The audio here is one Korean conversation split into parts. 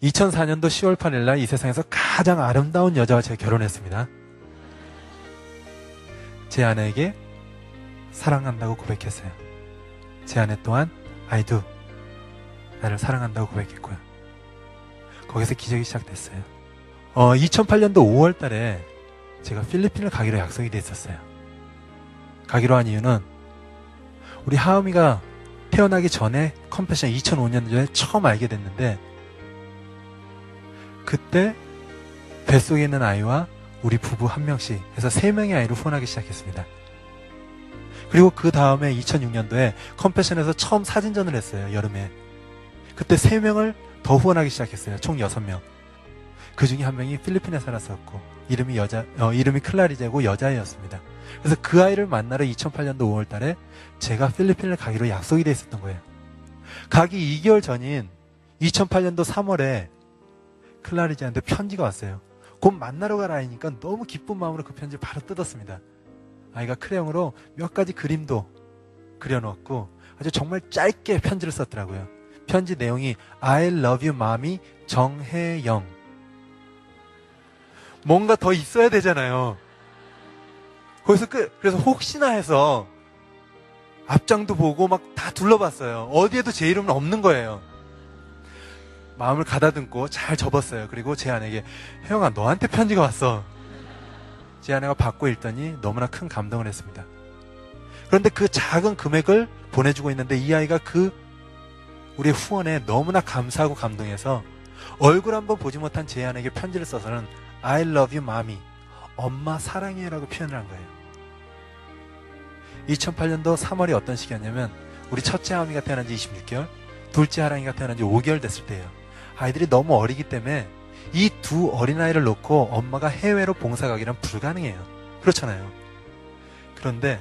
2004년도 10월 8일 날 이 세상에서 가장 아름다운 여자와 제가 결혼했습니다. 제 아내에게 사랑한다고 고백했어요. 제 아내 또한 I do, 나를 사랑한다고 고백했고요. 거기서 기적이 시작됐어요. 2008년도 5월 달에 제가 필리핀을 가기로 약속이 돼 있었어요. 가기로 한 이유는 우리 하은이가 태어나기 전에 컴패션 2005년 전에 처음 알게 됐는데, 그때 뱃속에 있는 아이와 우리 부부 한 명씩 해서 3명의 아이를 후원하기 시작했습니다. 그리고 그 다음에 2006년도에 컴패션에서 처음 사진전을 했어요. 여름에. 그때 3명을 더 후원하기 시작했어요. 총 6명. 그 중에 한 명이 필리핀에 살았었고 이름이 클라리제고 여자아이였습니다. 그래서 그 아이를 만나러 2008년도 5월 달에 제가 필리핀을 가기로 약속이 돼 있었던 거예요. 가기 2개월 전인 2008년도 3월에 클라리제한테 편지가 왔어요. 곧 만나러 가라 하니까 너무 기쁜 마음으로 그 편지를 바로 뜯었습니다. 아이가 크레용으로 몇 가지 그림도 그려놓았고 아주 정말 짧게 편지를 썼더라고요. 편지 내용이 I love you mommy 정혜영. 뭔가 더 있어야 되잖아요. 거기서 그래서 혹시나 해서 앞장도 보고 막 다 둘러봤어요. 어디에도 제 이름은 없는 거예요. 마음을 가다듬고 잘 접었어요. 그리고 제 아내에게 혜영아 너한테 편지가 왔어. 제 아내가 받고 읽더니 너무나 큰 감동을 했습니다. 그런데 그 작은 금액을 보내주고 있는데 이 아이가 우리의 후원에 너무나 감사하고 감동해서 얼굴 한번 보지 못한 제 아내에게 편지를 써서는 I love you mommy, 엄마 사랑해요 라고 표현을 한 거예요. 2008년도 3월이 어떤 시기였냐면 우리 첫째 하은이가 태어난 지 26개월, 둘째 하랑이가 태어난 지 5개월 됐을 때예요. 아이들이 너무 어리기 때문에 이 두 어린아이를 놓고 엄마가 해외로 봉사 가기란 불가능해요. 그렇잖아요. 그런데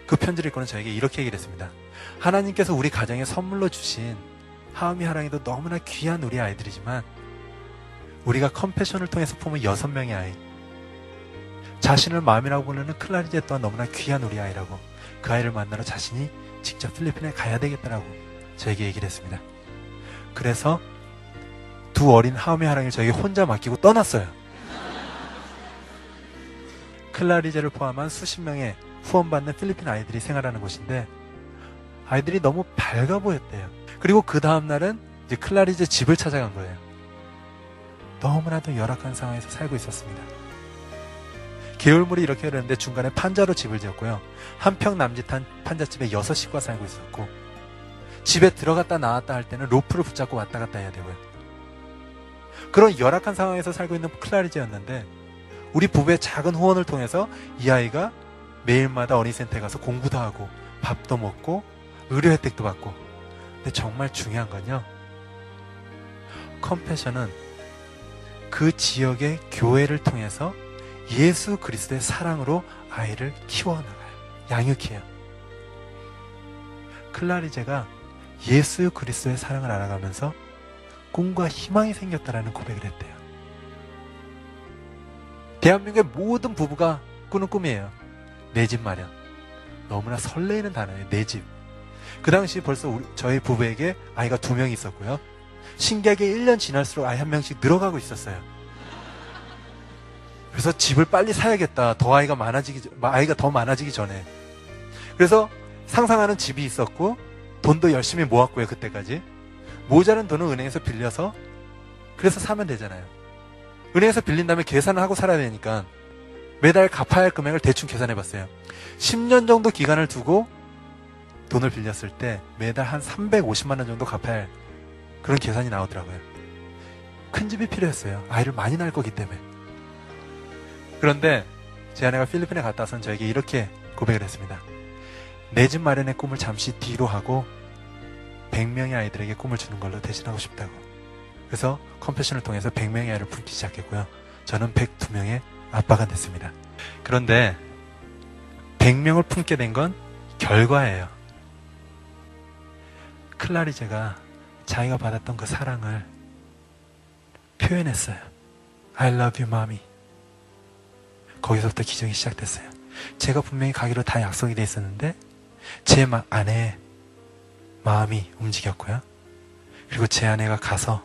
그 편지를 읽고는 저에게 이렇게 얘기를 했습니다. 하나님께서 우리 가정에 선물로 주신 하은이 하랑이도 너무나 귀한 우리 아이들이지만 우리가 컴패션을 통해서 품은 6명의 아이, 자신을 마음이라고 부르는 클라리제 또한 너무나 귀한 우리 아이라고, 그 아이를 만나러 자신이 직접 필리핀에 가야 되겠다라고 저에게 얘기를 했습니다. 그래서 두 어린 하은이 하랑이를 저에게 혼자 맡기고 떠났어요. 클라리제를 포함한 수십 명의 후원받는 필리핀 아이들이 생활하는 곳인데 아이들이 너무 밝아 보였대요. 그리고 그 다음날은 이제 클라리제 집을 찾아간 거예요. 너무나도 열악한 상황에서 살고 있었습니다. 계울물이 이렇게 흐르는데 중간에 판자로 집을 지었고요. 한 평 남짓한 판잣집에 6식구가 살고 있었고, 집에 들어갔다 나왔다 할 때는 로프를 붙잡고 왔다 갔다 해야 되고요. 그런 열악한 상황에서 살고 있는 클라리제였는데 우리 부부의 작은 후원을 통해서 이 아이가 매일마다 어린이센터에 가서 공부도 하고 밥도 먹고 의료 혜택도 받고, 근데 정말 중요한 건요, 컴패션은 그 지역의 교회를 통해서 예수 그리스도의 사랑으로 아이를 키워나가요. 양육해요. 클라리제가 예수 그리스도의 사랑을 알아가면서 꿈과 희망이 생겼다라는 고백을 했대요. 대한민국의 모든 부부가 꾸는 꿈이에요. 내 집 마련. 너무나 설레이는 단어예요. 내 집. 그 당시 벌써 저희 부부에게 아이가 2명이 있었고요. 신기하게 1년 지날수록 아이 1명씩 늘어가고 있었어요. 그래서 집을 빨리 사야겠다. 아이가 더 많아지기 전에. 그래서 상상하는 집이 있었고 돈도 열심히 모았고요. 그때까지 모자란 돈은 은행에서 빌려서, 그래서 사면 되잖아요. 은행에서 빌린 다음에 계산을 하고 살아야 되니까 매달 갚아야 할 금액을 대충 계산해 봤어요. 10년 정도 기간을 두고 돈을 빌렸을 때 매달 한 350만 원 정도 갚아야 할 그런 계산이 나오더라고요. 큰 집이 필요했어요. 아이를 많이 낳을 거기 때문에. 그런데 제 아내가 필리핀에 갔다 와서는 저에게 이렇게 고백을 했습니다. 내 집 마련의 꿈을 잠시 뒤로 하고 100명의 아이들에게 꿈을 주는 걸로 대신하고 싶다고. 그래서 컴패션을 통해서 100명의 아이를 품기 시작했고요. 저는 102명의 아빠가 됐습니다. 그런데 100명을 품게 된 건 결과예요. 클라리제가 자기가 받았던 그 사랑을 표현했어요. I love you, mommy. 거기서부터 기적이 시작됐어요. 제가 분명히 가기로 다 약속이 돼 있었는데 제 아내의 마음이 움직였고요. 그리고 제 아내가 가서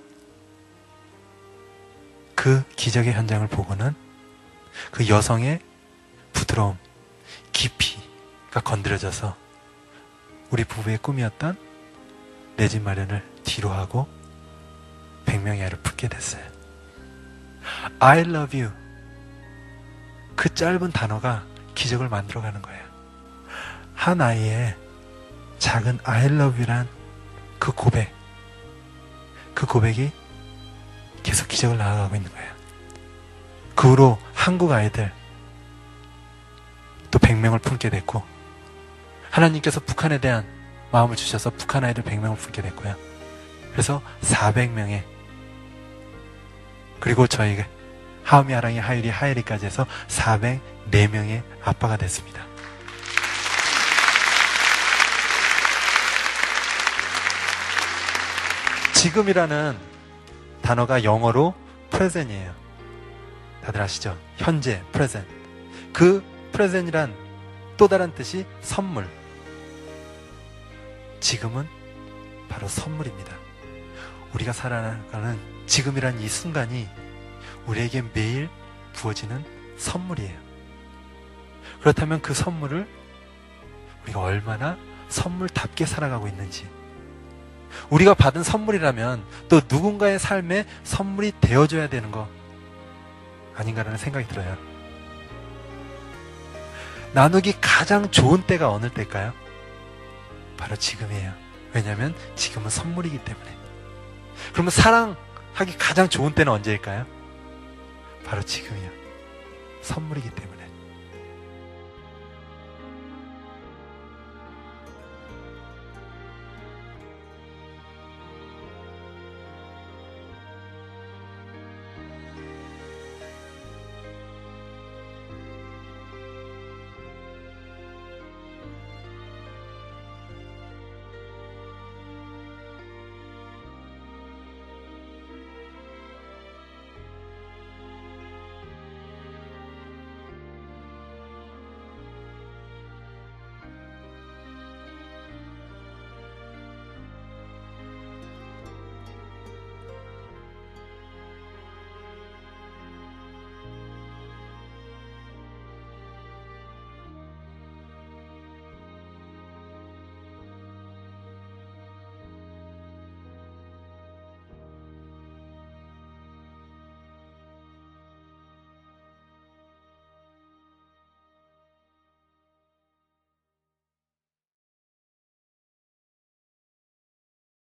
그 기적의 현장을 보고는 그 여성의 부드러움, 깊이가 건드려져서 우리 부부의 꿈이었던 내 집 마련을 뒤로 하고 100명의 아이를 품게 됐어요. I love you. 그 짧은 단어가 기적을 만들어가는 거예요. 한 아이의 작은 I love you란 그 고백이 계속 기적을 나아가고 있는 거예요. 그 후로 한국 아이들 또 100명을 품게 됐고, 하나님께서 북한에 대한 마음을 주셔서 북한 아이들 100명을 품게 됐고요. 그래서 400명의, 그리고 저희가 하음이, 하랑이, 하율이, 하엘이까지 해서 404명의 아빠가 됐습니다. 지금이라는 단어가 영어로 present이에요. 다들 아시죠? 현재, present. 그 present이란 또 다른 뜻이 선물. 지금은 바로 선물입니다. 우리가 살아가는 지금이란 이 순간이 우리에게 매일 부어지는 선물이에요. 그렇다면 그 선물을 우리가 얼마나 선물답게 살아가고 있는지, 우리가 받은 선물이라면 또 누군가의 삶에 선물이 되어줘야 되는 거 아닌가라는 생각이 들어요. 나누기 가장 좋은 때가 어느 때일까요? 바로 지금이에요. 왜냐하면 지금은 선물이기 때문에. 그러면 사랑하기 가장 좋은 때는 언제일까요? 바로 지금이요. 선물이기 때문에.